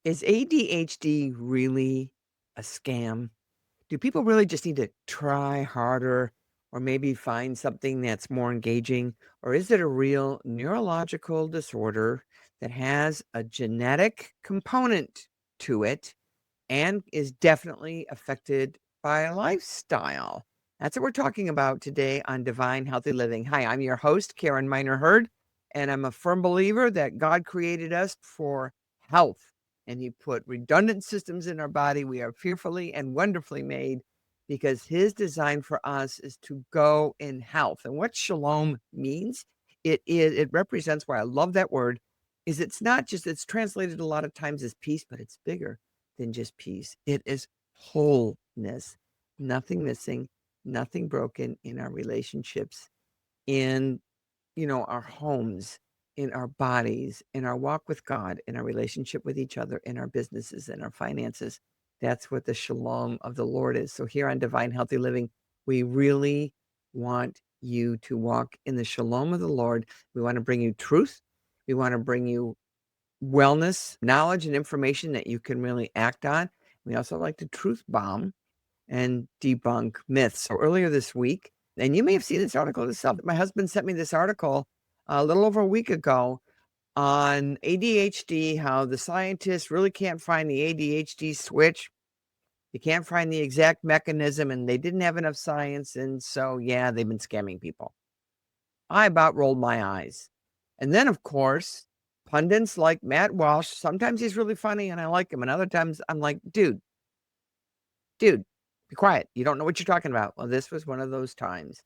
Is ADHD really a scam? Do people really just need to try harder or maybe find something that's more engaging? Or is it a real neurological disorder that has a genetic component to it and is definitely affected by a lifestyle? That's what we're talking about today on Divine Healthy Living. Hi, I'm your host, Karen Miner Hurd, and I'm a firm believer that God created us for health, and He put redundant systems in our body. We are fearfully and wonderfully made because His design for us is to go in health. And what Shalom means, it represents why I love that word, is it's not just, it's translated a lot of times as peace, but it's bigger than just peace. It is wholeness, nothing missing, nothing broken in our relationships, in, our homes, in our bodies, in our walk with God, in our relationship with each other, in our businesses, in our finances. That's what the shalom of the Lord is. So here on Divine Healthy Living, we really want you to walk in the shalom of the Lord. We want to bring you truth. We want to bring you wellness, knowledge, and information that you can really act on. We also like to truth bomb and debunk myths. So earlier this week, and you may have seen this article yourself, my husband sent me this article a little over a week ago on ADHD, how the scientists really can't find the ADHD switch. You can't find the exact mechanism, and they didn't have enough science. And so, yeah, they've been scamming people. I about rolled my eyes. And then, of course, pundits like Matt Walsh, sometimes he's really funny and I like him. And other times I'm like, dude, be quiet. You don't know what you're talking about. Well, this was one of those times,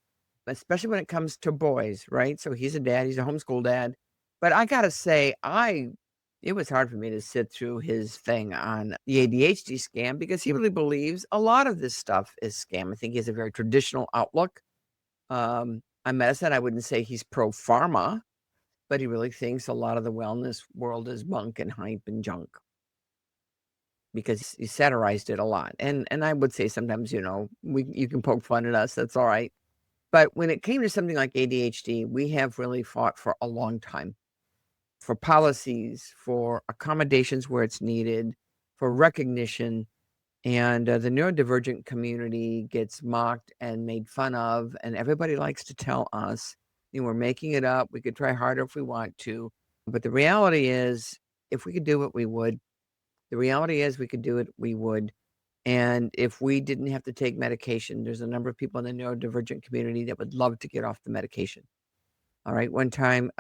especially when it comes to boys, right? So he's a dad, he's a homeschool dad. But I got to say, it was hard for me to sit through his thing on the ADHD scam because he really believes a lot of this stuff is scam. I think he has a very traditional outlook on medicine. I wouldn't say he's pro pharma, but he really thinks a lot of the wellness world is bunk and hype and junk because he satirized it a lot. And I would say sometimes, you can poke fun at us. That's all right. But when it came to something like ADHD, we have really fought for a long time for policies, for accommodations where it's needed, for recognition. And the neurodivergent community gets mocked and made fun of, and everybody likes to tell us, we're making it up. We could try harder if we want to. But the reality is, if we could do it, we would. The reality is, we could do it, we would. And if we didn't have to take medication, there's a number of people in the neurodivergent community that would love to get off the medication. All right. One time,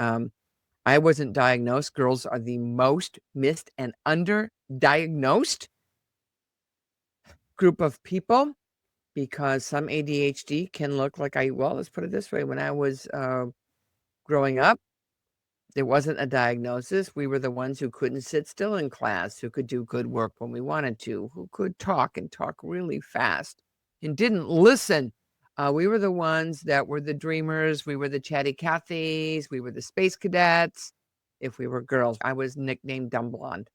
I wasn't diagnosed. Girls are the most missed and underdiagnosed group of people because some ADHD can look like let's put it this way. When I was growing up, there wasn't a diagnosis. We were the ones who couldn't sit still in class, who could do good work when we wanted to, who could talk and talk really fast and didn't listen. We were the ones that were the dreamers. We were the chatty Cathys. We were the space cadets. If we were girls, I was nicknamed Dumb Blonde.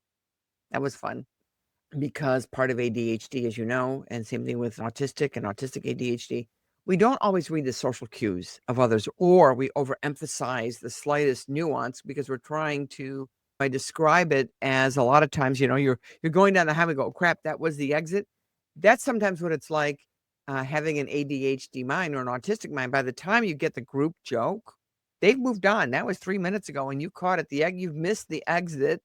That was fun because part of ADHD, as you know, and same thing with autistic and autistic ADHD, we don't always read the social cues of others, or we overemphasize the slightest nuance because we're trying to, I describe it as a lot of times, you're going down the highway, go, crap, that was the exit. That's sometimes what it's like having an ADHD mind or an autistic mind. By the time you get the group joke, they've moved on. That was 3 minutes ago, and you caught it. You've missed the exit.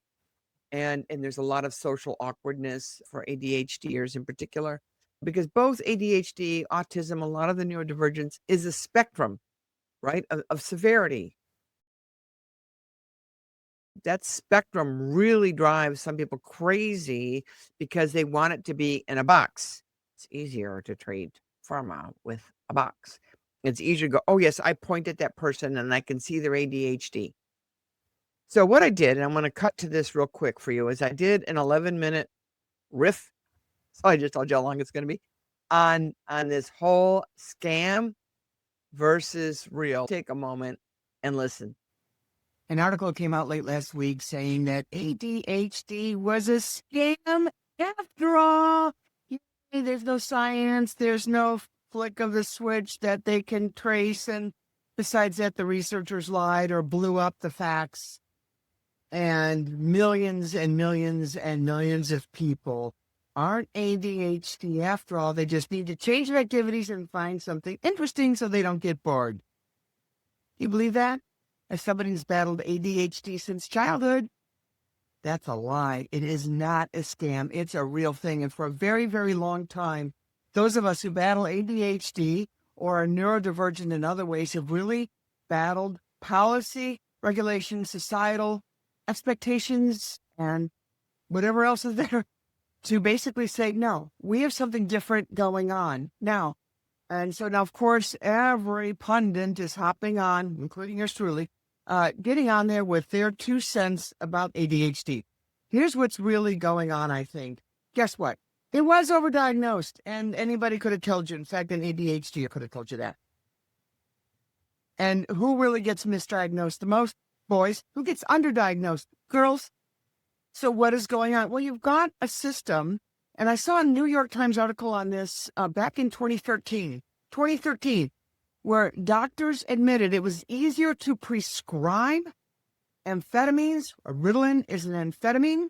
And there's a lot of social awkwardness for ADHDers in particular, because both ADHD, autism, a lot of the neurodivergence is a spectrum, right, of severity. That spectrum really drives some people crazy because they want it to be in a box. It's easier to treat pharma with a box. It's easier to go, oh, yes, I point at that person and I can see their ADHD. So what I did, and I'm going to cut to this real quick for you, is I did an 11-minute riff. So I just told you how long it's going to be on this whole scam versus real. Take a moment and listen. An article came out late last week saying that ADHD was a scam after all. There's no science. There's no flick of the switch that they can trace. And besides that, the researchers lied or blew up the facts. and millions and millions and millions of people aren't ADHD after all. They just need to change their activities and find something interesting so they don't get bored. You believe that? As somebody who's battled ADHD since childhood, that's a lie. It is not a scam. It's a real thing. And for a very, very long time, those of us who battle ADHD or are neurodivergent in other ways have really battled policy, regulation, societal expectations, and whatever else is there to basically say, no, we have something different going on now. And so now, of course, every pundit is hopping on, including yours truly, getting on there with their 2 cents about ADHD. Here's what's really going on, I think. Guess what? It was overdiagnosed, and anybody could have told you. In fact, an ADHD could have told you that. And who really gets misdiagnosed the most? Boys. Who gets underdiagnosed? Girls. So what is going on? Well, you've got a system, and I saw a New York Times article on this back in 2013, where doctors admitted it was easier to prescribe amphetamines, or Ritalin is an amphetamine,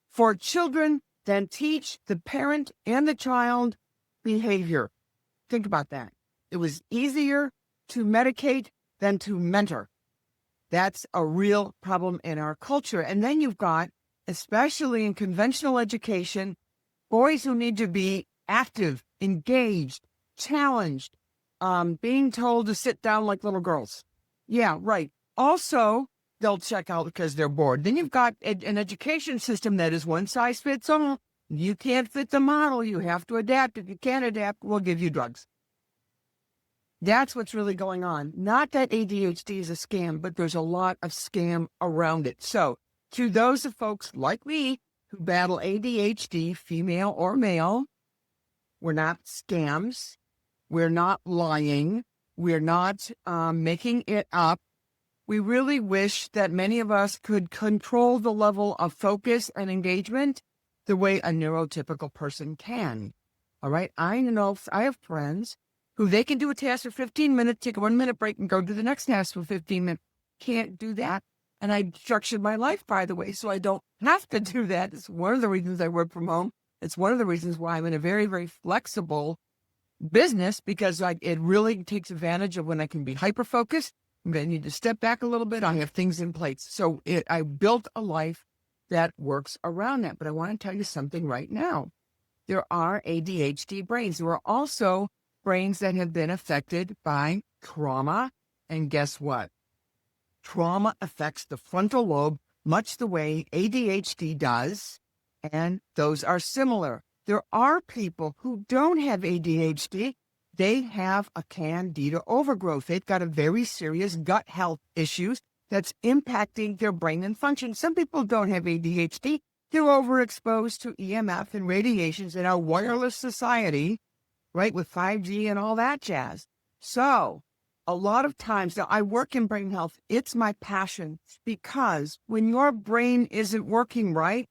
for children than teach the parent and the child behavior. Think about that. It was easier to medicate than to mentor. That's a real problem in our culture. And then you've got, especially in conventional education, boys who need to be active, engaged, challenged, being told to sit down like little girls. Yeah, right. Also, they'll check out because they're bored. Then you've got an education system that is one size fits all. You can't fit the model. You have to adapt. If you can't adapt, we'll give you drugs. That's what's really going on. Not that ADHD is a scam, but there's a lot of scam around it. So to those of folks like me who battle ADHD, female or male, we're not scams. We're not lying. We're not making it up. We really wish that many of us could control the level of focus and engagement the way a neurotypical person can. All right. I know I have friends who they can do a task for 15 minutes, take a 1-minute break and go do the next task for 15 minutes. Can't do that. And I structured my life, by the way, so I don't have to do that. It's one of the reasons I work from home. It's one of the reasons why I'm in a very, very flexible business, because it really takes advantage of when I can be hyper-focused. I need to step back a little bit. I have things in place. So I built a life that works around that. But I want to tell you something right now. There are ADHD brains. There are also brains that have been affected by trauma. And guess what? Trauma affects the frontal lobe much the way ADHD does. And those are similar. There are people who don't have ADHD. They have a candida overgrowth. They've got a very serious gut health issues that's impacting their brain and function. Some people don't have ADHD. They're overexposed to EMF and radiations in our wireless society, right, with 5G and all that jazz. So a lot of times, now I work in brain health. It's my passion, because when your brain isn't working right,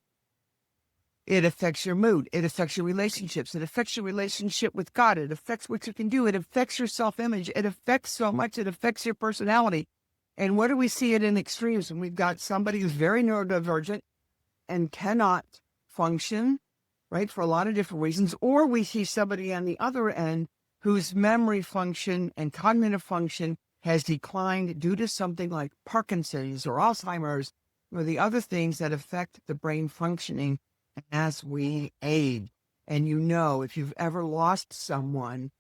it affects your mood. It affects your relationships. It affects your relationship with God. It affects what you can do. It affects your self-image. It affects so much. It affects your personality. And what do we see it in extremes? When we've got somebody who's very neurodivergent and cannot function, right, for a lot of different reasons, or we see somebody on the other end whose memory function and cognitive function has declined due to something like Parkinson's or Alzheimer's or the other things that affect the brain functioning as we age. And if you've ever lost someone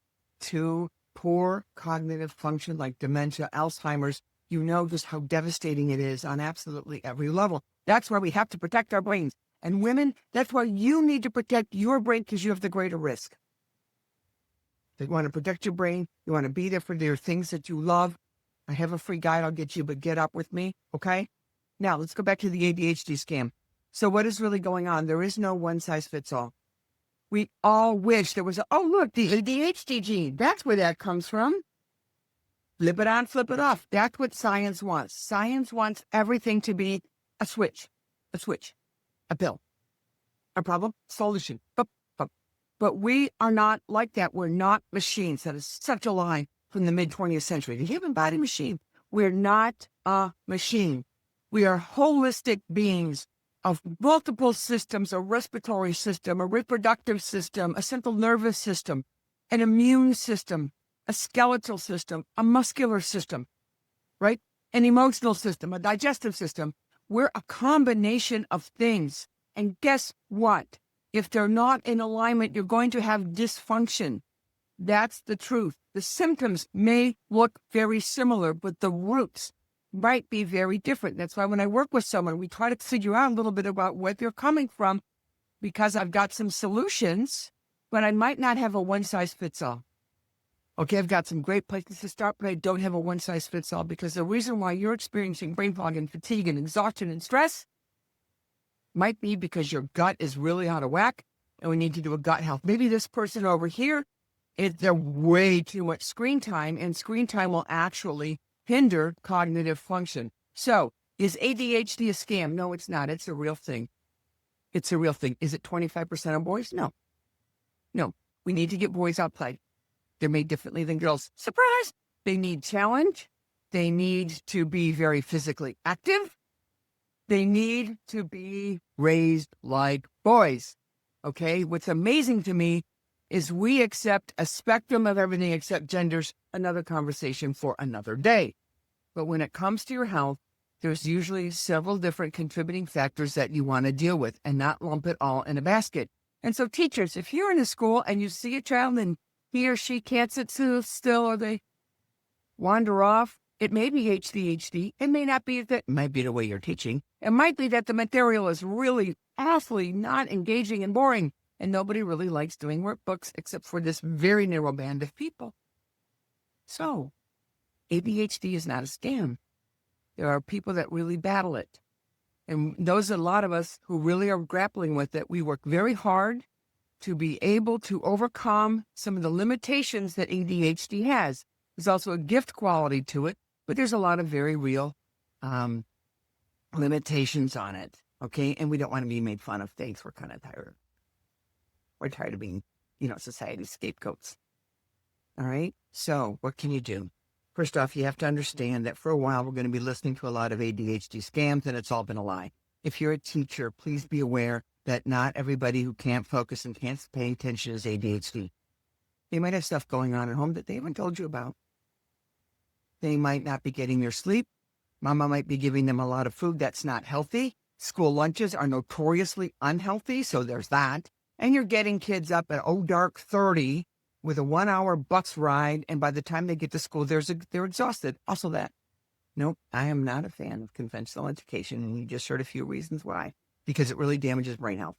to poor cognitive function like dementia, Alzheimer's, you know just how devastating it is on absolutely every level. That's why we have to protect our brains. And women, that's why you need to protect your brain, because you have the greater risk. If you want to protect your brain, you want to be there for their things that you love. I have a free guide I'll get you, but get up with me, okay? Now, let's go back to the ADHD scam. So what is really going on? There is no one size fits all. We all wish there was look, the ADHD gene. That's where that comes from. Flip it on, flip it off. That's what science wants. Science wants everything to be a switch, a pill, a problem, solution. But we are not like that. We're not machines. That is such a lie from the mid-20th century. The human body machine. We're not a machine. We are holistic beings of multiple systems: a respiratory system, a reproductive system, a central nervous system, an immune system, a skeletal system, a muscular system, right? An emotional system, a digestive system. We're a combination of things. And guess what? If they're not in alignment, you're going to have dysfunction. That's the truth. The symptoms may look very similar, but the roots might be very different. That's why when I work with someone, we try to figure out a little bit about where they're coming from, because I've got some solutions, but I might not have a one-size-fits-all. Okay, I've got some great places to start, but I don't have a one-size-fits-all, because the reason why you're experiencing brain fog and fatigue and exhaustion and stress might be because your gut is really out of whack, and we need to do a gut health. Maybe this person over here, they're way too much screen time, and screen time will actually hinder cognitive function. So, is ADHD a scam? No, it's not. It's a real thing. It's a real thing. Is it 25% of boys? No. No. We need to get boys outside. They're made differently than girls. Surprise! They need challenge. They need to be very physically active. They need to be raised like boys. Okay? What's amazing to me is we accept a spectrum of everything except genders, another conversation for another day. But when it comes to your health, there's usually several different contributing factors that you want to deal with and not lump it all in a basket. And so teachers, if you're in a school and you see a child and he or she can't sit still, or they wander off, it may be ADHD. It may not be that. It might be the way you're teaching. It might be that the material is really awfully not engaging and boring, and nobody really likes doing workbooks except for this very narrow band of people. So, ADHD is not a scam. There are people that really battle it. And those are a lot of us who really are grappling with it. We work very hard to be able to overcome some of the limitations that ADHD has. There's also a gift quality to it, but there's a lot of very real limitations on it. Okay? And we don't want to be made fun of. Thanks. We're kind of tired. We're tired of being, society's scapegoats. All right? So what can you do? First off, you have to understand that for a while, we're going to be listening to a lot of ADHD scams, and it's all been a lie. If you're a teacher, please be aware that not everybody who can't focus and can't pay attention is ADHD. They might have stuff going on at home that they haven't told you about. They might not be getting their sleep. Mama might be giving them a lot of food that's not healthy. School lunches are notoriously unhealthy, so there's that. And you're getting kids up at dark 30 with a 1-hour bus ride, and by the time they get to school, they're exhausted. Also that. Nope, I am not a fan of conventional education, and you just heard a few reasons why. Because it really damages brain health.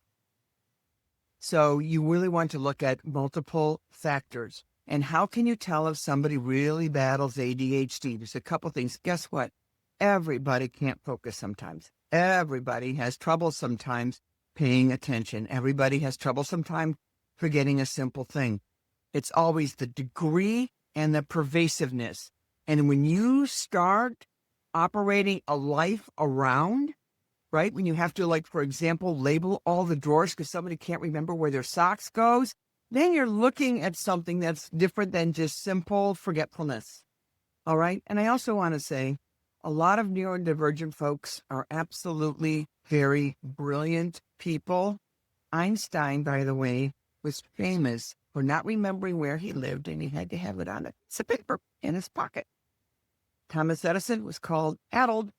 So you really want to look at multiple factors. And how can you tell if somebody really battles ADHD? There's a couple things. Guess what? Everybody can't focus sometimes. Everybody has trouble sometimes paying attention. Everybody has trouble sometimes forgetting a simple thing. It's always the degree and the pervasiveness. And when you start operating a life around, right, when you have to, like, for example, label all the drawers because somebody can't remember where their socks goes, then you're looking at something that's different than just simple forgetfulness. All right? And I also want to say a lot of neurodivergent folks are absolutely very brilliant people. Einstein, by the way, was famous for not remembering where he lived, and he had to have it on a piece of paper in his pocket. Thomas Edison was called addled.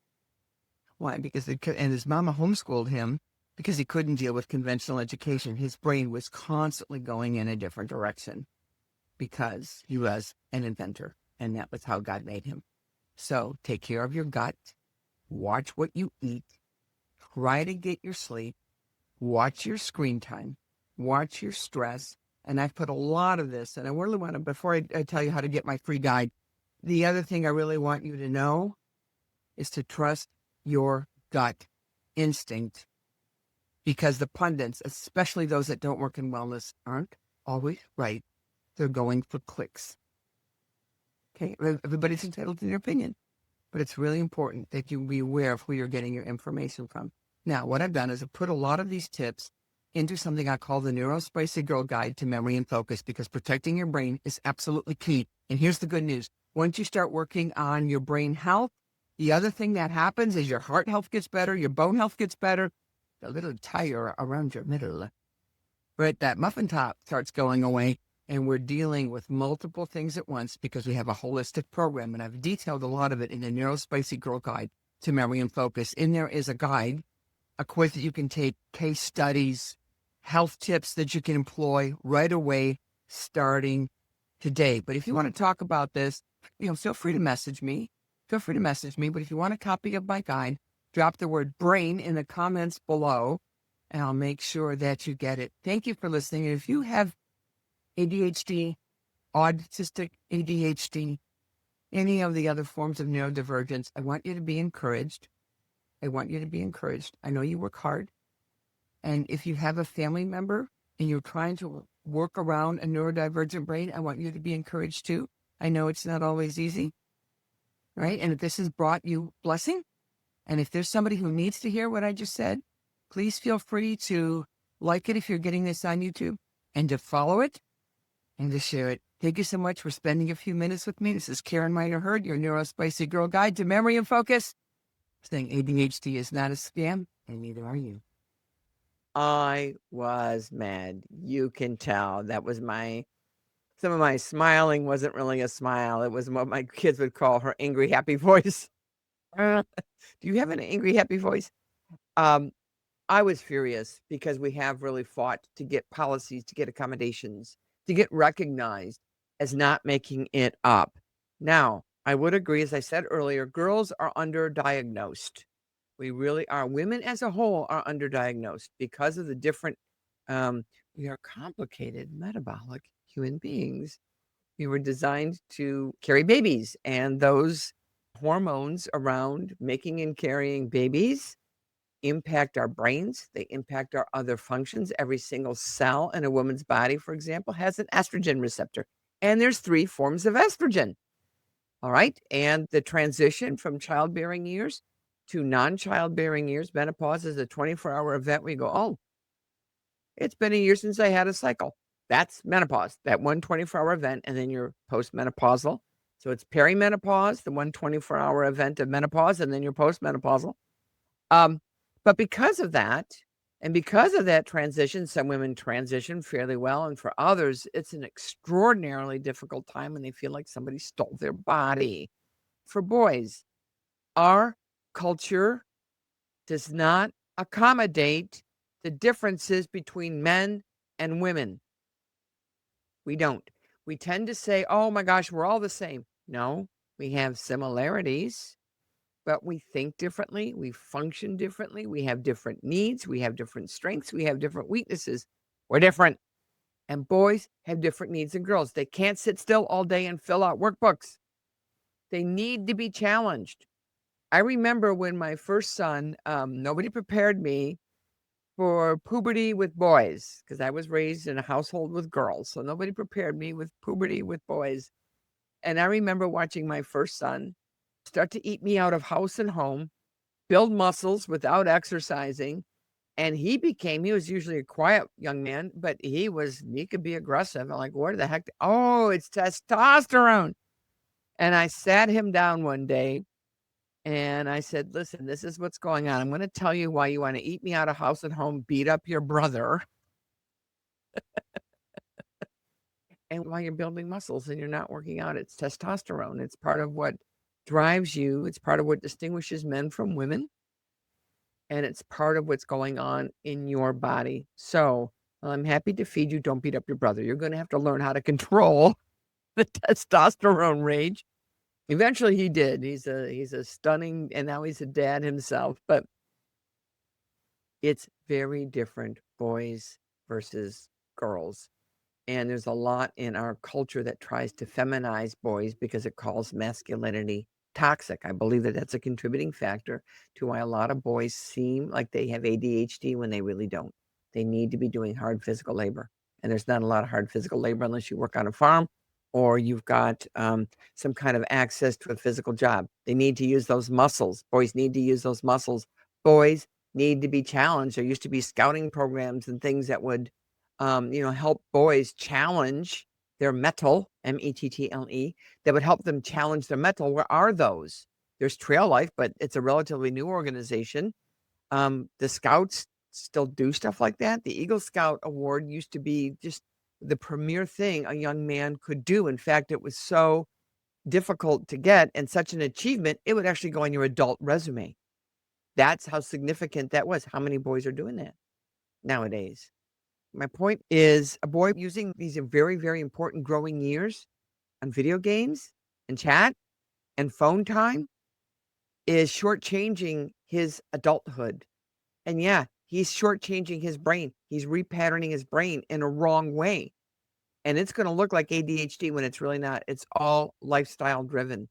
Why? Because and his mama homeschooled him because he couldn't deal with conventional education. His brain was constantly going in a different direction because he was an inventor, and that was how God made him. So take care of your gut, watch what you eat, try to get your sleep, watch your screen time, watch your stress. And I've put a lot of this, and I really want to, before I tell you how to get my free guide, the other thing I really want you to know is to trust your gut instinct, because the pundits, especially those that don't work in wellness, aren't always right. They're going for clicks. Okay, everybody's entitled to their opinion, but it's really important that you be aware of who you're getting your information from. Now, what I've done is I've put a lot of these tips into something I call the Neuro Spicy Girl Guide to Memory and Focus, because protecting your brain is absolutely key. And here's the good news. Once you start working on your brain health, The other thing that happens is your heart health gets better, your bone health gets better, the little tire around your middle, right? That muffin top starts going away, and we're dealing with multiple things at once because we have a holistic program. And I've detailed a lot of it in the Neurospicy Girl Guide to Memory and Focus. In there is a guide, a quiz that you can take, case studies, health tips that you can employ right away, starting today. But if you want to talk about this, feel free to message me. Feel free to message me. But if you want a copy of my guide, drop the word brain in the comments below, and I'll make sure that you get it. Thank you for listening. And if you have ADHD, autistic ADHD, any of the other forms of neurodivergence, I want you to be encouraged. I want you to be encouraged. I know you work hard. And if you have a family member and you're trying to work around a neurodivergent brain, I want you to be encouraged too. I know it's not always easy, right? And if this has brought you blessing, and if there's somebody who needs to hear what I just said, please feel free to like it if you're getting this on YouTube, and to follow it, and to share it. Thank you so much for spending a few minutes with me. This is Karen Miner Hurd, your Neurospicy Girl Guide to Memory and Focus, saying ADHD is not a scam, and neither are you. I was mad. You can tell. That was some of my smiling wasn't really a smile. It was what my kids would call her angry, happy voice. Do you have an angry, happy voice? I was furious because we have really fought to get policies, to get accommodations, to get recognized as not making it up. Now, I would agree, as I said earlier, girls are underdiagnosed. We really are. Women as a whole are underdiagnosed because of the different, we are complicated metabolic human beings. We were designed to carry babies, and those hormones around making and carrying babies impact our brains. They impact our other functions. Every single cell in a woman's body, for example, has an estrogen receptor. And there's 3 forms of estrogen. All right. And the transition from childbearing years to non-childbearing years, menopause, is a 24-hour event. We go, oh, it's been a year since I had a cycle. That's menopause, that one 24-hour event. And then you're postmenopausal. So it's perimenopause, the one 24-hour event of menopause, and then you're postmenopausal. But because of that, and because of that transition, some women transition fairly well. And for others, it's an extraordinarily difficult time when they feel like somebody stole their body. For boys, our culture does not accommodate the differences between men and women. We don't. We tend to say, oh my gosh, we're all the same. No, we have similarities, but we think differently. We function differently. We have different needs. We have different strengths. We have different weaknesses. We're different. And boys have different needs than girls. They can't sit still all day and fill out workbooks. They need to be challenged. I remember when my first son, nobody prepared me for puberty with boys because I was raised in a household with girls. So nobody prepared me with puberty with boys. And I remember watching my first son start to eat me out of house and home, build muscles without exercising. And he was usually a quiet young man, but he could be aggressive. I'm like, what the heck? Oh, it's testosterone. And I sat him down one day and I said, listen, this is what's going on. I'm going to tell you why you want to eat me out of house and home, beat up your brother, and why you're building muscles and you're not working out. It's testosterone. It's part of what drives you. It's part of what distinguishes men from women. And it's part of what's going on in your body. So I'm happy to feed you. Don't beat up your brother. You're going to have to learn how to control the testosterone rage. Eventually he did. He's a stunning, and now he's a dad himself, but it's very different, boys versus girls. And there's a lot in our culture that tries to feminize boys because it calls masculinity toxic. I believe that that's a contributing factor to why a lot of boys seem like they have ADHD when they really don't. They need to be doing hard physical labor. And there's not a lot of hard physical labor unless you work on a farm or you've got some kind of access to a physical job. They need to use those muscles. Boys need to use those muscles. Boys need to be challenged. There used to be scouting programs and things that would help boys challenge their mettle, mettle, that would help them challenge their mettle. Where are those? There's Trail Life, but it's a relatively new organization. The Scouts still do stuff like that. The Eagle Scout Award used to be just the premier thing a young man could do. In fact, it was so difficult to get and such an achievement, it would actually go on your adult resume. That's how significant that was. How many boys are doing that nowadays? My point is a boy using these very, very important growing years on video games and chat and phone time is shortchanging his adulthood. And yeah, he's shortchanging his brain. He's repatterning his brain in a wrong way. And it's going to look like ADHD when it's really not. It's all lifestyle driven.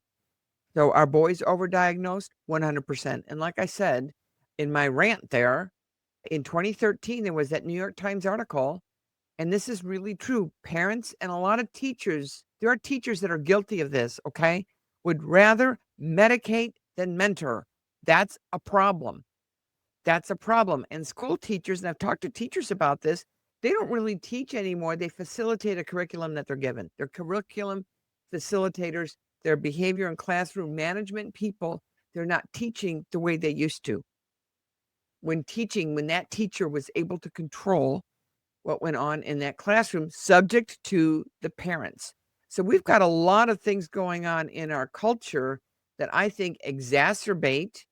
So are boys overdiagnosed? 100%. And like I said in my rant there, in 2013, there was that New York Times article, and this is really true. Parents and a lot of teachers, there are teachers that are guilty of this, okay, would rather medicate than mentor. That's a problem. That's a problem. And school teachers, and I've talked to teachers about this, they don't really teach anymore. They facilitate a curriculum that they're given. They're curriculum facilitators, they're behavior and classroom management people. They're not teaching the way they used to. When that teacher was able to control what went on in that classroom, subject to the parents. So we've got a lot of things going on in our culture that I think exacerbate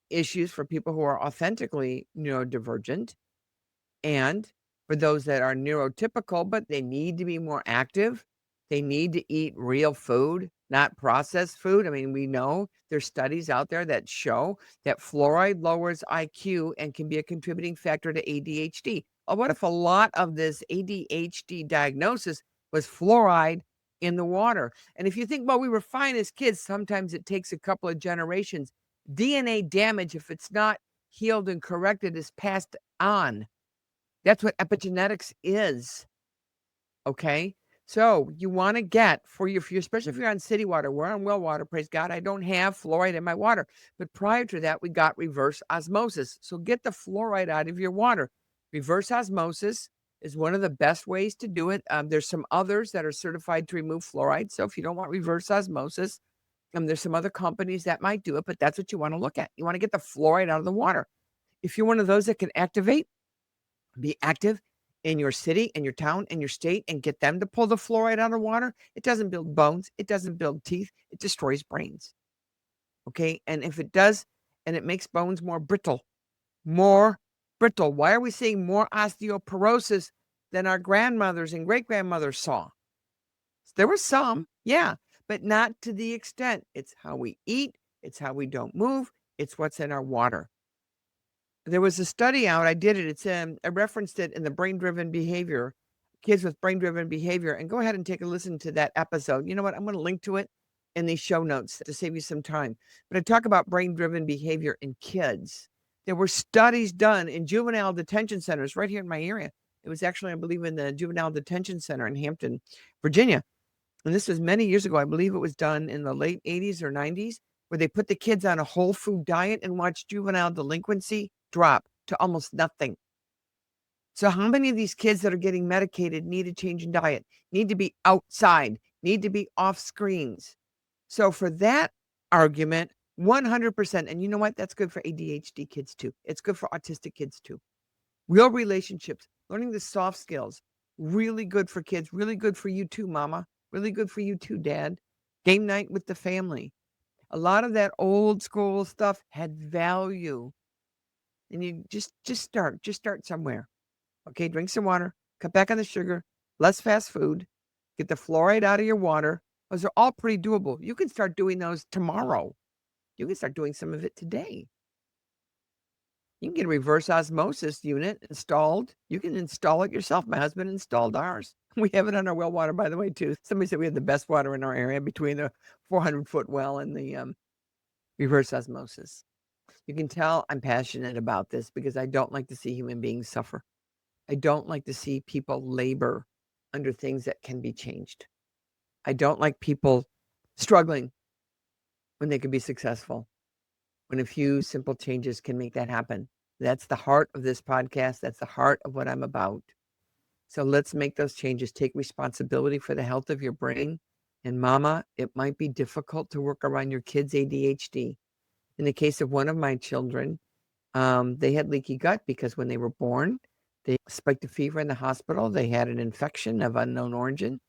issues for people who are authentically neurodivergent and for those that are neurotypical, but they need to be more active. They need to eat real food, not processed food. I mean, we know there's studies out there that show that fluoride lowers IQ and can be a contributing factor to ADHD. Oh, what if a lot of this ADHD diagnosis was fluoride in the water? And if you think, well, we were fine as kids, sometimes it takes a couple of generations. DNA damage, if it's not healed and corrected, is passed on. That's what epigenetics is. Okay? So you want to get especially if you're on city water, we're on well water, praise God. I don't have fluoride in my water. But prior to that, we got reverse osmosis. So get the fluoride out of your water. Reverse osmosis is one of the best ways to do it. There's some others that are certified to remove fluoride. So if you don't want reverse osmosis, there's some other companies that might do it, but that's what you want to look at. You want to get the fluoride out of the water. If you're one of those that can be active in your city and your town and your state and get them to pull the fluoride out of water, it doesn't build bones. It doesn't build teeth. It destroys brains. Okay. And if it does, and it makes bones more brittle. Why are we seeing more osteoporosis than our grandmothers and great grandmothers saw? There were some, yeah, but not to the extent. It's how we eat. It's how we don't move. It's what's in our water. There was a study out. I did it. It's I referenced it in the brain-driven behavior, kids with brain-driven behavior. And go ahead and take a listen to that episode. You know what? I'm going to link to it in these show notes to save you some time. But I talk about brain-driven behavior in kids. There were studies done in juvenile detention centers right here in my area. It was actually, I believe, in the juvenile detention center in Hampton, Virginia. And this was many years ago. I believe it was done in the late 80s or 90s, where they put the kids on a whole food diet and watched juvenile delinquency drop to almost nothing. So how many of these kids that are getting medicated need a change in diet, need to be outside, need to be off screens? So for that argument, 100%. And you know what? That's good for ADHD kids too. It's good for autistic kids too. Real relationships, learning the soft skills, really good for kids, really good for you too, mama. Really good for you too, dad. Game night with the family. A lot of that old school stuff had value. And you just start somewhere. Okay, drink some water, cut back on the sugar, less fast food, get the fluoride out of your water. Those are all pretty doable. You can start doing those tomorrow. You can start doing some of it today. You can get a reverse osmosis unit installed. You can install it yourself. My husband installed ours. We have it on our well water, by the way, too. Somebody said we have the best water in our area between the 400-foot well and the reverse osmosis. You can tell I'm passionate about this because I don't like to see human beings suffer. I don't like to see people labor under things that can be changed. I don't like people struggling when they can be successful, when a few simple changes can make that happen. That's the heart of this podcast. That's the heart of what I'm about. So let's make those changes. Take responsibility for the health of your brain And mama, it might be difficult to work around your kids' ADHD. In the case of one of my children, they had leaky gut because when they were born, they spiked a fever in the hospital. They had an infection of unknown origin.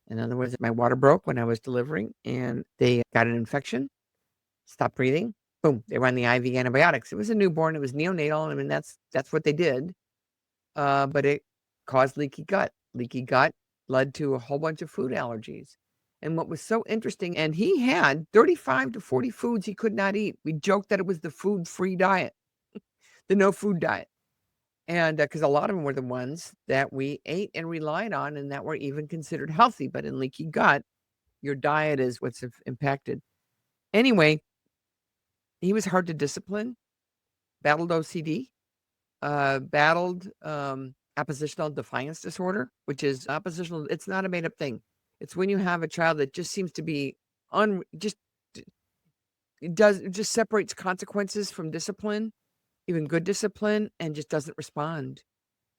In other words, my water broke when I was delivering and they got an infection, stopped breathing. Boom, they were on the IV antibiotics. It was a newborn. It was neonatal. I mean, that's what they did. But it caused leaky gut. Leaky gut led to a whole bunch of food allergies. And what was so interesting, and he had 35 to 40 foods he could not eat. We joked that it was the food-free diet, the no food diet. And because a lot of them were the ones that we ate and relied on and that were even considered healthy. But in leaky gut, your diet is what's impacted. Anyway, he was hard to discipline, battled OCD, battled oppositional defiance disorder, which is oppositional. It's not a made up thing. It's when you have a child that just seems to be it just separates consequences from discipline, even good discipline, and just doesn't respond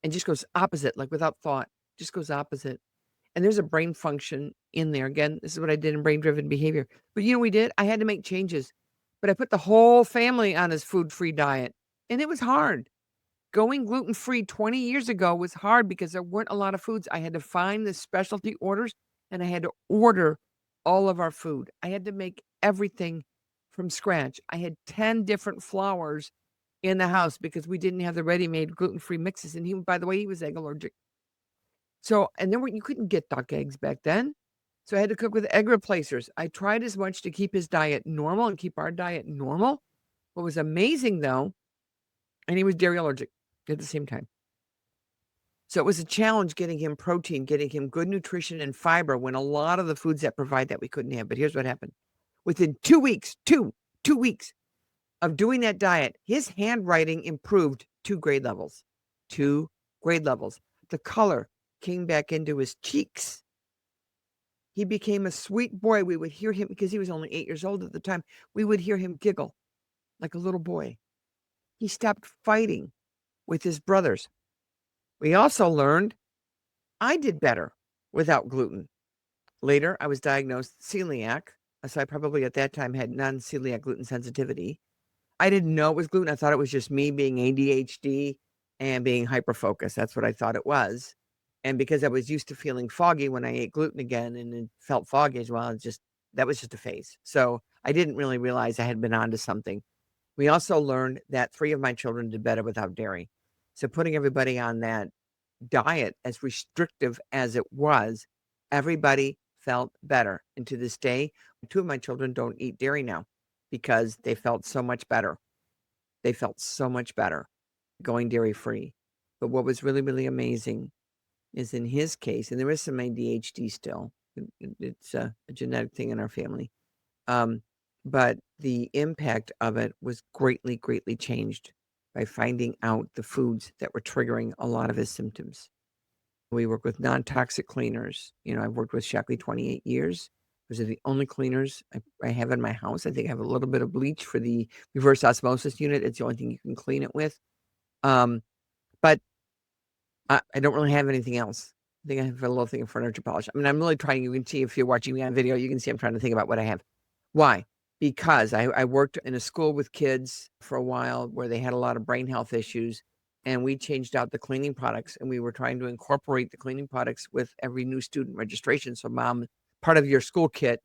and just goes opposite, like without thought, just goes opposite. And there's a brain function in there. Again, this is what I did in brain driven behavior. But you know what we did? I had to make changes. But I put the whole family on his food free diet. And it was hard. Going gluten free 20 years ago was hard because there weren't a lot of foods. I had to find the specialty orders and I had to order all of our food. I had to make everything from scratch. I had 10 different flours in the house because we didn't have the ready made gluten free mixes. And he, by the way, he was egg allergic. So, and then you couldn't get duck eggs back then. So I had to cook with egg replacers. I tried as much to keep his diet normal and keep our diet normal. What was amazing though, and he was dairy allergic at the same time. So it was a challenge getting him protein, getting him good nutrition and fiber when a lot of the foods that provide that we couldn't have. But here's what happened. Within 2 weeks, two weeks of doing that diet, his handwriting improved 2 grade levels. 2 grade levels. The color came back into his cheeks. He became a sweet boy. We would hear him, because he was only 8 years old at the time, we would hear him giggle like a little boy. He stopped fighting with his brothers. We also learned I did better without gluten. Later, I was diagnosed celiac, so I probably at that time had non-celiac gluten sensitivity. I didn't know it was gluten. I thought it was just me being ADHD and being hyper-focused. That's what I thought it was. And because I was used to feeling foggy when I ate gluten again and it felt foggy as well, that was just a phase. So I didn't really realize I had been onto something. We also learned that 3 of my children did better without dairy. So putting everybody on that diet, as restrictive as it was, everybody felt better. And to this day, 2 of my children don't eat dairy now because they felt so much better. They felt so much better going dairy free. But what was really, really amazing is in his case, and there is some ADHD still. It's a genetic thing in our family. But the impact of it was greatly, greatly changed by finding out the foods that were triggering a lot of his symptoms. We work with non-toxic cleaners. You know, I've worked with Shaklee 28 years. Those are the only cleaners I have in my house. I think I have a little bit of bleach for the reverse osmosis unit. It's the only thing you can clean it with. But I don't really have anything else. I think I have a little thing of furniture polish. I mean, I'm really trying. You can see if you're watching me on video, you can see I'm trying to think about what I have. Why? Because I worked in a school with kids for a while where they had a lot of brain health issues, and we changed out the cleaning products, and we were trying to incorporate the cleaning products with every new student registration. So, mom, part of your school kit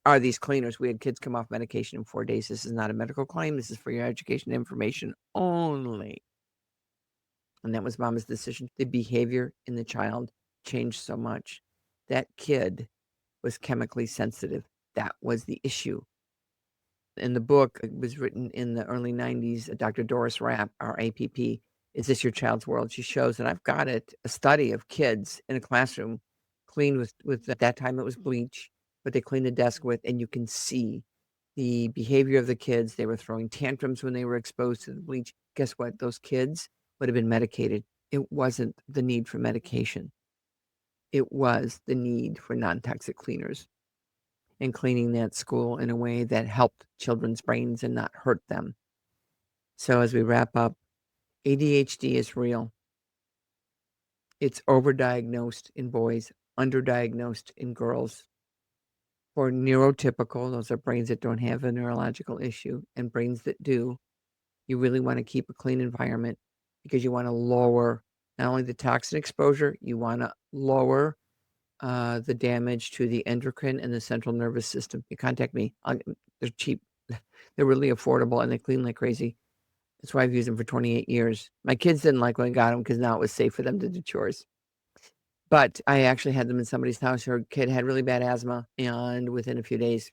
are these cleaners. We had kids come off medication in 4 days. This is not a medical claim. This is for your education information only. And that was mama's decision. The behavior in the child changed so much. That kid was chemically sensitive. That was the issue. In the book, it was written in the early 90s, Dr. Doris Rapp, our APP, Is This Your Child's World? She shows, and I've got it, a study of kids in a classroom cleaned with at that time it was bleach, but they cleaned the desk with, and you can see the behavior of the kids. They were throwing tantrums when they were exposed to the bleach. Guess what? Those kids would have been medicated. It wasn't the need for medication. It was the need for non-toxic cleaners and cleaning that school in a way that helped children's brains and not hurt them. So as we wrap up, ADHD is real. It's overdiagnosed in boys, underdiagnosed in girls. For neurotypical, those are brains that don't have a neurological issue, and brains that do, you really want to keep a clean environment because you want to lower not only the toxin exposure, you want to lower the damage to the endocrine and the central nervous system. You contact me. They're cheap. They're really affordable, and they clean like crazy. That's why I've used them for 28 years. My kids didn't like when I got them because now it was safe for them to do chores. But I actually had them in somebody's house. Her kid had really bad asthma, and within a few days,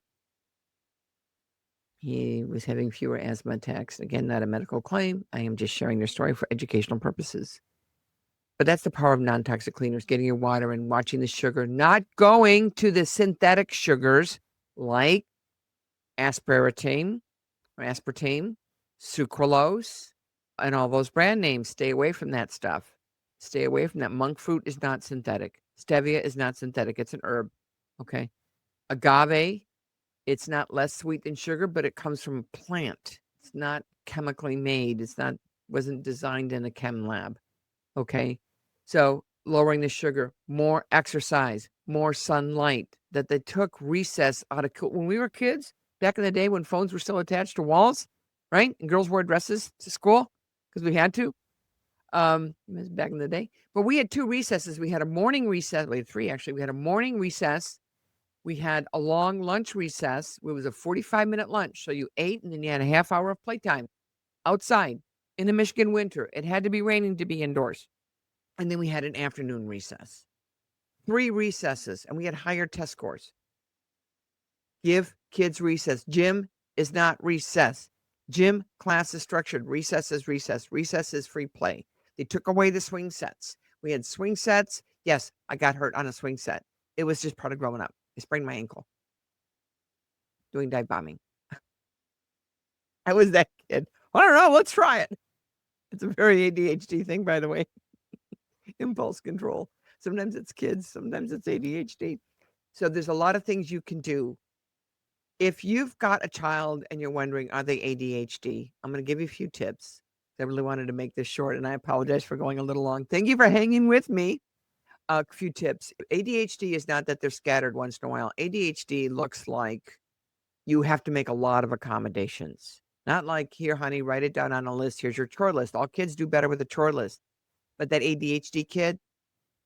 he was having fewer asthma attacks. Again, not a medical claim. I am just sharing their story for educational purposes. But that's the power of non-toxic cleaners, getting your water and watching the sugar, not going to the synthetic sugars like aspartame or aspartame, sucralose, and all those brand names. Stay away from that stuff. Stay away from that. Monk fruit is not synthetic. Stevia is not synthetic. It's an herb. Okay. Agave, it's not less sweet than sugar, but it comes from a plant. It's not chemically made. Wasn't designed in a chem lab. Okay. So lowering the sugar, more exercise, more sunlight, that they took recess out of when we were kids back in the day when phones were still attached to walls, right? And girls wore dresses to school because we had to. Back in the day. But we had 2 recesses. We had a morning recess. We had 3 actually. We had a morning recess. We had a long lunch recess. It was a 45-minute lunch. So you ate and then you had a half hour of playtime outside in the Michigan winter. It had to be raining to be indoors. And then we had an afternoon recess. 3 recesses, and we had higher test scores. Give kids recess. Gym is not recess. Gym class is structured. Recess is recess. Recess is free play. They took away the swing sets. We had swing sets. Yes, I got hurt on a swing set. It was just part of growing up. I sprained my ankle doing dive bombing. I was that kid. I don't know. Let's try it. It's a very ADHD thing, by the way. Impulse control. Sometimes it's kids. Sometimes it's ADHD. So there's a lot of things you can do. If you've got a child and you're wondering, are they ADHD? I'm going to give you a few tips. I really wanted to make this short, and I apologize for going a little long. Thank you for hanging with me. A few tips. ADHD is not that they're scattered once in a while. ADHD looks like you have to make a lot of accommodations. Not like, here, honey, write it down on a list. Here's your chore list. All kids do better with a chore list. But that ADHD kid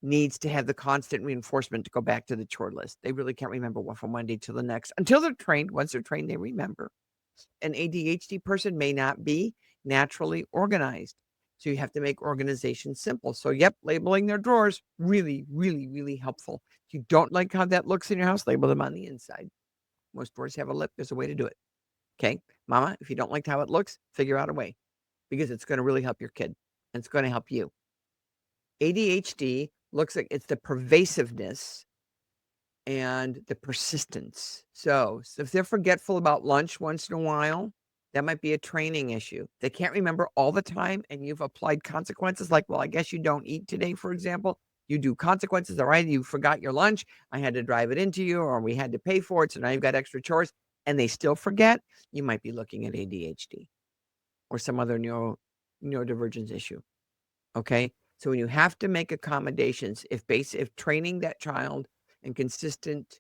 needs to have the constant reinforcement to go back to the chore list. They really can't remember one from one day to the next until they're trained. Once they're trained, they remember. An ADHD person may not be naturally organized. So you have to make organization simple. So, yep, labeling their drawers, really, really, really helpful. If you don't like how that looks in your house, label them on the inside. Most drawers have a lip. There's a way to do it. Okay, mama, if you don't like how it looks, figure out a way because it's going to really help your kid and it's going to help you. ADHD looks like it's the pervasiveness and the persistence. So if they're forgetful about lunch once in a while, that might be a training issue. They can't remember all the time, and you've applied consequences like, well, I guess you don't eat today, for example. You do consequences, all right? You forgot your lunch. I had to drive it into you, or we had to pay for it, so now you've got extra chores, and they still forget. You might be looking at ADHD or some other neurodivergence issue, okay? So when you have to make accommodations, if training that child and consistent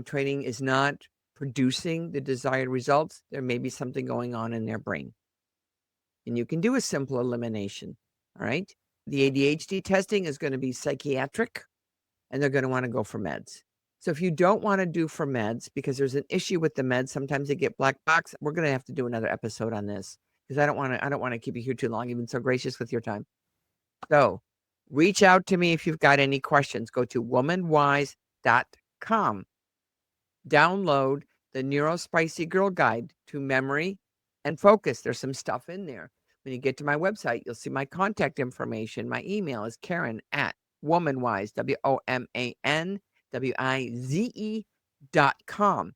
training is not producing the desired results, there may be something going on in their brain. And you can do a simple elimination, all right? The ADHD testing is going to be psychiatric, and they're going to want to go for meds. So if you don't want to do for meds because there's an issue with the meds, sometimes they get black box. We're going to have to do another episode on this because I don't want to keep you here too long. You've been so gracious with your time. So reach out to me if you've got any questions. Go to womanwise.com. Download the Neurospicy Girl Guide to Memory and Focus. There's some stuff in there. When you get to my website, you'll see my contact information. My email is Karen@womanwise, WOMANWIZE.com.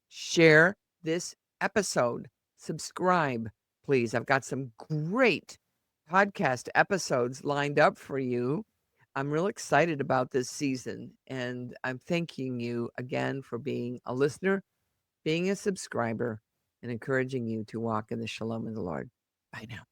Share this episode. Subscribe, please. I've got some great podcast episodes lined up for you. I'm real excited about this season, and I'm thanking you again for being a listener, being a subscriber, and encouraging you to walk in the shalom of the Lord. Bye now.